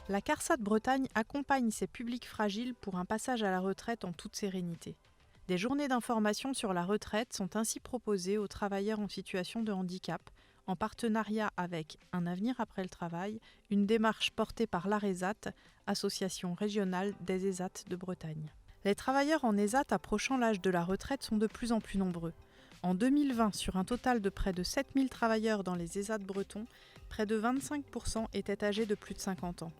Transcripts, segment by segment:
La CARSAT Bretagne accompagne ces publics fragiles pour un passage à la retraite en toute sérénité. Des journées d'information sur la retraite sont ainsi proposées aux travailleurs en situation de handicap, en partenariat avec Un avenir après le travail, une démarche portée par l'ARESAT, Association régionale des ESAT de Bretagne. Les travailleurs en ESAT approchant l'âge de la retraite sont de plus en plus nombreux. En 2020, sur un total de près de 7000 travailleurs dans les ESAT bretons, près de 25% étaient âgés de plus de 50 ans.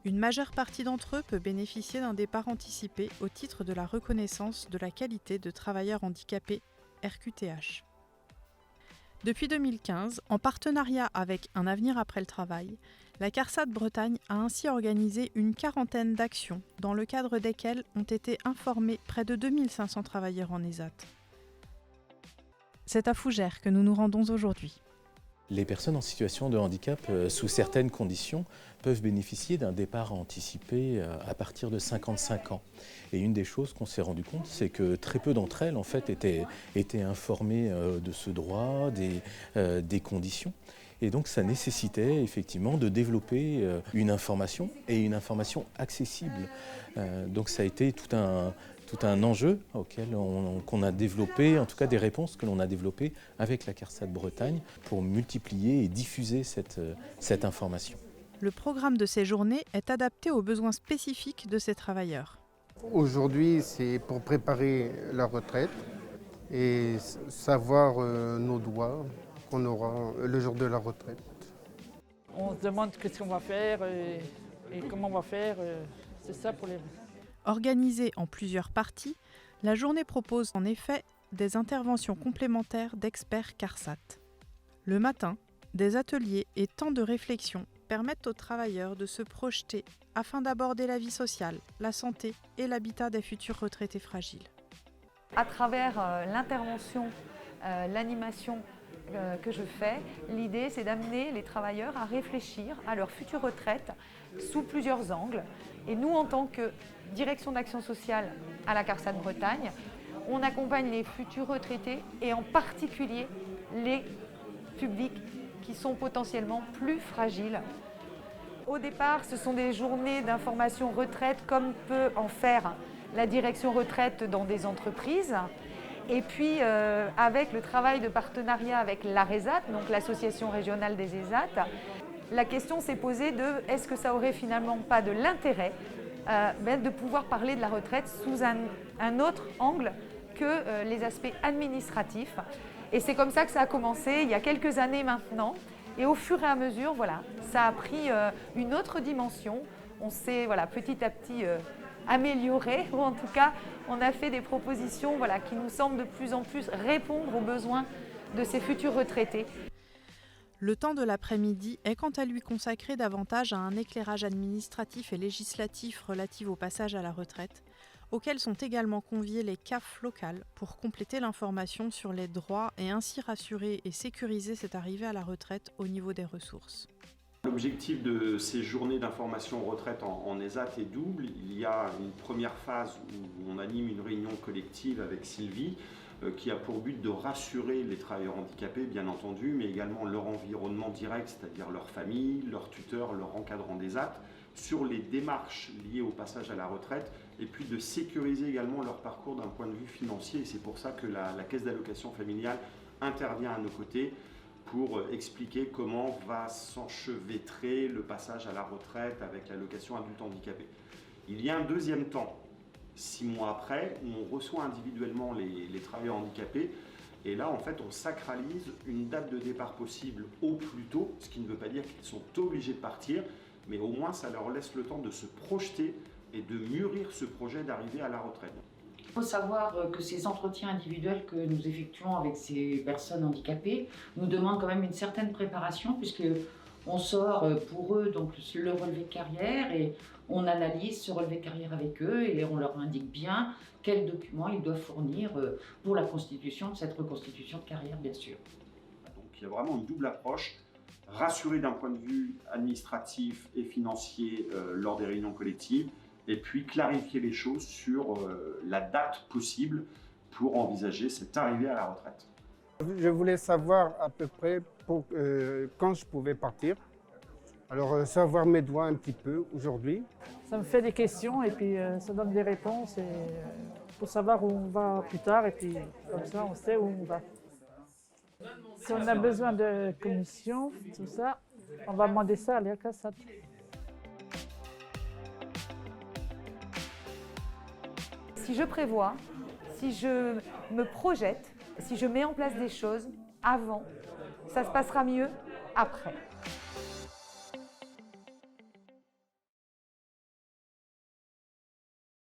Une majeure partie d'entre eux peut bénéficier d'un départ anticipé au titre de la reconnaissance de la qualité de travailleur handicapé RQTH. Depuis 2015, en partenariat avec Un avenir après le travail, la CARSAT Bretagne a ainsi organisé une quarantaine d'actions dans le cadre desquelles ont été informés près de 2500 travailleurs en ESAT. C'est à Fougères que nous nous rendons aujourd'hui. Les personnes en situation de handicap, sous certaines conditions, peuvent bénéficier d'un départ anticipé à partir de 55 ans. Et une des choses qu'on s'est rendu compte, c'est que très peu d'entre elles en fait, étaient informées de ce droit, des conditions. Et donc ça nécessitait effectivement de développer une information et une information accessible. Donc ça a été tout un enjeu qu'on a développé, en tout cas des réponses que l'on a développées avec la CARSAT Bretagne pour multiplier et diffuser cette information. Le programme de ces journées est adapté aux besoins spécifiques de ces travailleurs. Aujourd'hui, c'est pour préparer la retraite et savoir nos droits qu'on aura le jour de la retraite. On se demande qu'est-ce qu'on va faire et comment on va faire. C'est ça pour les... Organisée en plusieurs parties, la journée propose en effet des interventions complémentaires d'experts CARSAT. Le matin, des ateliers et temps de réflexion permettent aux travailleurs de se projeter afin d'aborder la vie sociale, la santé et l'habitat des futurs retraités fragiles. À travers l'intervention, l'animation que je fais, l'idée c'est d'amener les travailleurs à réfléchir à leur future retraite sous plusieurs angles. Et nous, en tant que direction d'action sociale à la CARSAT Bretagne, on accompagne les futurs retraités et en particulier les publics qui sont potentiellement plus fragiles. Au départ, ce sont des journées d'information retraite comme peut en faire la direction retraite dans des entreprises. Et puis, avec le travail de partenariat avec l'ARESAT, donc l'Association régionale des ESAT, la question s'est posée de est-ce que ça aurait finalement pas de l'intérêt de pouvoir parler de la retraite sous un autre angle que les aspects administratifs. Et c'est comme ça que ça a commencé il y a quelques années maintenant. Et au fur et à mesure, voilà, ça a pris une autre dimension. On s'est petit à petit amélioré, ou en tout cas, on a fait des propositions qui nous semblent de plus en plus répondre aux besoins de ces futurs retraités. Le temps de l'après-midi est quant à lui consacré davantage à un éclairage administratif et législatif relatif au passage à la retraite, auxquels sont également conviés les CAF locales pour compléter l'information sur les droits et ainsi rassurer et sécuriser cette arrivée à la retraite au niveau des ressources. L'objectif de ces journées d'information retraite en ESAT est double. Il y a une première phase où on anime une réunion collective avec Sylvie qui a pour but de rassurer les travailleurs handicapés, bien entendu, mais également leur environnement direct, c'est-à-dire leur famille, leurs tuteurs, leurs encadrants d'ESAT, sur les démarches liées au passage à la retraite et puis de sécuriser également leur parcours d'un point de vue financier. Et c'est pour ça que la caisse d'allocation familiale intervient à nos côtés pour expliquer comment va s'enchevêtrer le passage à la retraite avec l'allocation adulte handicapé. Il y a un deuxième temps, 6 mois après, où on reçoit individuellement les travailleurs handicapés. Et là, en fait, on sacralise une date de départ possible au plus tôt, ce qui ne veut pas dire qu'ils sont obligés de partir, mais au moins ça leur laisse le temps de se projeter et de mûrir ce projet d'arriver à la retraite. Il faut savoir que ces entretiens individuels que nous effectuons avec ces personnes handicapées nous demandent quand même une certaine préparation puisque on sort pour eux donc le relevé de carrière et on analyse ce relevé de carrière avec eux et on leur indique bien quels documents ils doivent fournir pour la constitution de cette reconstitution de carrière bien sûr. Donc il y a vraiment une double approche, rassurer d'un point de vue administratif et financier lors des réunions collectives et puis clarifier les choses sur la date possible pour envisager cette arrivée à la retraite. Je voulais savoir à peu près quand je pouvais partir Alors, savoir mes doigts un petit peu aujourd'hui. Ça me fait des questions et puis ça donne des réponses pour savoir où on va plus tard et puis comme ça on sait où on va. Si on a besoin de commission, tout ça, on va demander ça à l'IRCASAT. Si je prévois, si je me projette, si je mets en place des choses avant, ça se passera mieux après.